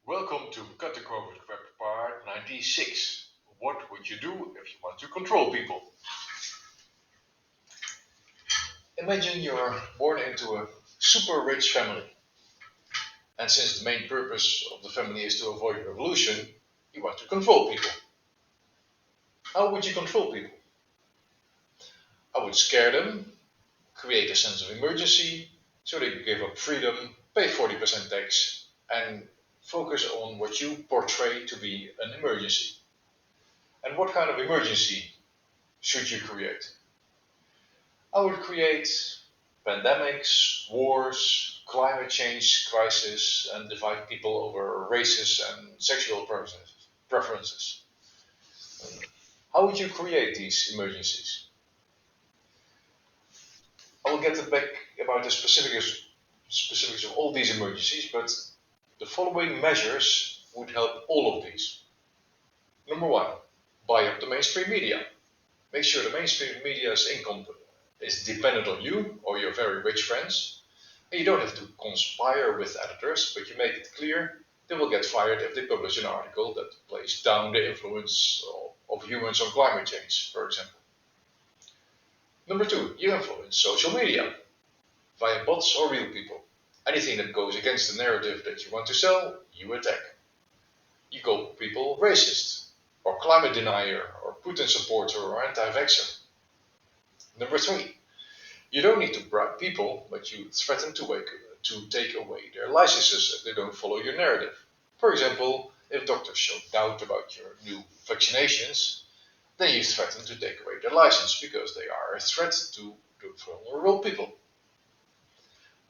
Welcome to Cut the COVID Web Part 96. What would you do if you want to control people? Imagine you're born into a super rich family, and since the main purpose of the family is to avoid revolution, you want to control people. How would you control people? I would scare them, create a sense of emergency, so they give up freedom, pay 40% tax, and focus on what you portray to be an emergency. And what kind of emergency should you create? I would create pandemics, wars, climate change crisis, and divide people over races and sexual preferences. How would you create these emergencies? I will get back about the specifics of all these emergencies, but the following measures would help all of these. Number one, buy up the mainstream media. Make sure the mainstream media's income is dependent on you or your very rich friends. And you don't have to conspire with editors, but you make it clear they will get fired if they publish an article that plays down the influence of humans on climate change, for example. Number two, you influence social media via bots or real people. Anything that goes against the narrative that you want to sell, you attack. You call people racist, or climate denier, or Putin supporter, or anti-vaxxer. Number three, you don't need to bribe people, but you threaten to take away their licenses if they don't follow your narrative. For example, if doctors show doubt about your new vaccinations, then you threaten to take away their license because they are a threat to vulnerable people.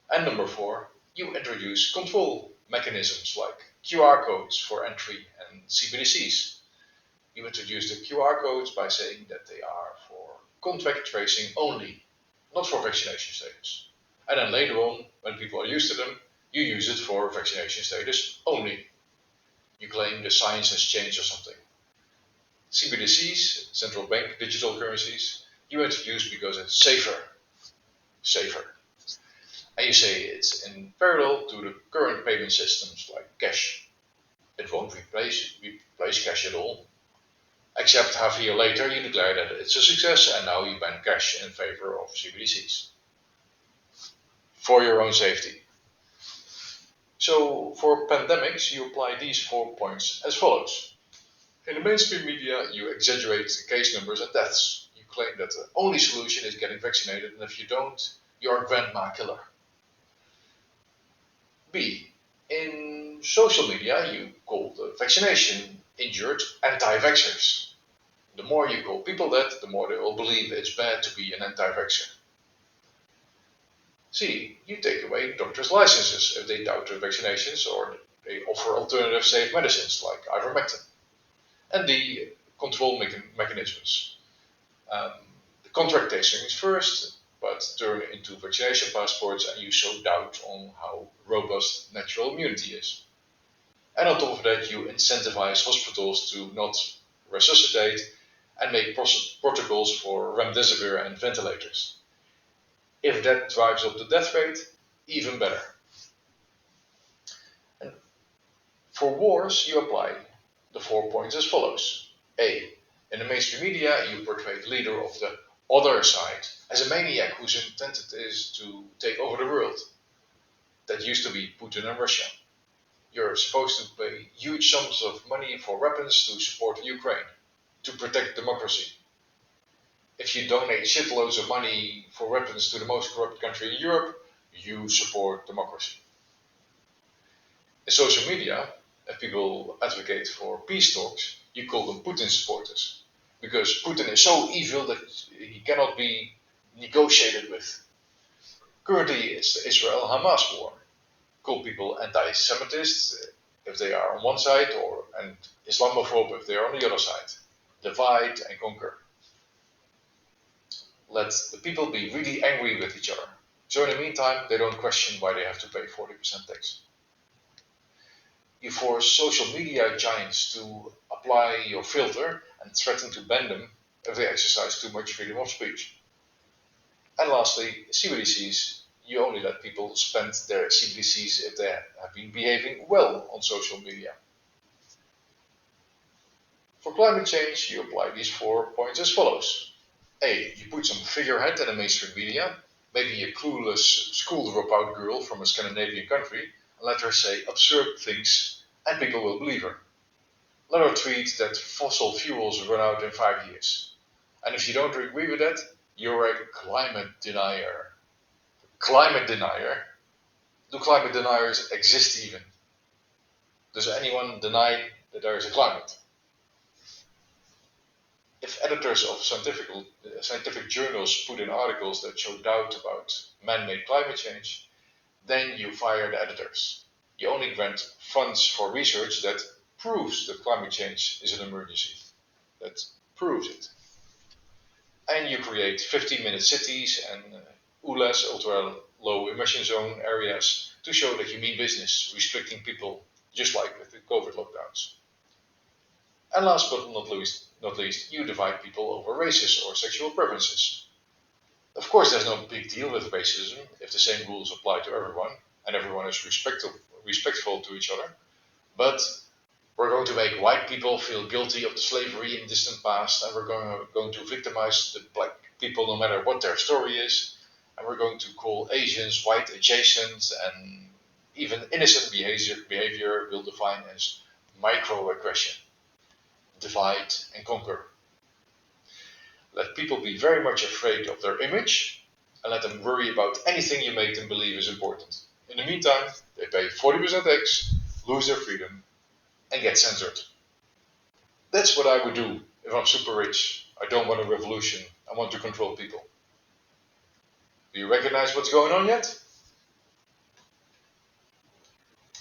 And number four, you introduce control mechanisms like QR codes for entry and CBDCs. You introduce the QR codes by saying that they are for contact tracing only, not for vaccination status. And then later on, when people are used to them, you use it for vaccination status only. You claim the science has changed or something. CBDCs, central bank digital currencies, you introduce because it's safer. And you say it's in parallel to the current payment systems like cash. It won't replace cash at all, except half a year later you declare that it's a success and now you ban cash in favor of CBDCs. For your own safety. So for pandemics, you apply these 4 points as follows. In the mainstream media, you exaggerate the case numbers and deaths. You claim that the only solution is getting vaccinated, and if you don't, you're a grandma killer. B. In social media, you call the vaccination injured anti-vaxxers. The more you call people that, the more they will believe it's bad to be an anti-vaxxer. C. You take away doctors' licenses if they doubt their vaccinations or they offer alternative safe medicines like ivermectin. And D. Control mechanisms. The contract tracing is first, but turn into vaccination passports and you sow doubt on how robust natural immunity is. And on top of that, you incentivize hospitals to not resuscitate and make protocols for remdesivir and ventilators. If that drives up the death rate, even better. And for wars, you apply the 4 points as follows. A. In the mainstream media, you portray the leader of the other side as a maniac whose intent is to take over the world. That used to be Putin and Russia. You're supposed to pay huge sums of money for weapons to support Ukraine, to protect democracy. If you donate shitloads of money for weapons to the most corrupt country in Europe, you support democracy. In social media, if people advocate for peace talks, you call them Putin supporters. Because Putin is so evil that he cannot be negotiated with. Currently, it's the Israel-Hamas war. Call people anti-Semitists if they are on one side, and Islamophobe if they are on the other side. Divide and conquer. Let the people be really angry with each other. So in the meantime, they don't question why they have to pay 40% tax. You force social media giants to apply your filter and threaten to ban them if they exercise too much freedom of speech. And lastly, CBDCs, you only let people spend their CBDCs if they have been behaving well on social media. For climate change, you apply these 4 points as follows. A. You put some figurehead in the mainstream media, maybe a clueless school dropout girl from a Scandinavian country, and let her say absurd things, and people will believe her. Let her tweet that fossil fuels run out in 5 years. And if you don't agree with that, you're a climate denier. Climate denier? Do climate deniers exist even? Does anyone deny that there is a climate? If editors of scientific journals put in articles that show doubt about man-made climate change, then you fire the editors. You only grant funds for research that proves that climate change is an emergency. That proves it. And you create 15-minute cities and ULEZ, ultra low emission zone areas, to show that you mean business, restricting people, just like with the COVID lockdowns. And last but not least, you divide people over races or sexual preferences. Of course, there's no big deal with racism if the same rules apply to everyone and everyone is respectful to each other. But we're going to make white people feel guilty of the slavery in the distant past, and we're going to victimize the black people no matter what their story is, and we're going to call Asians white adjacent, and even innocent behavior will define as microaggression. Divide and conquer. Let people be very much afraid of their image, and let them worry about anything you make them believe is important. In the meantime, they pay 40% tax, lose their freedom, and get censored. That's what I would do if I'm super rich. I don't want a revolution. I want to control people. Do you recognize what's going on yet?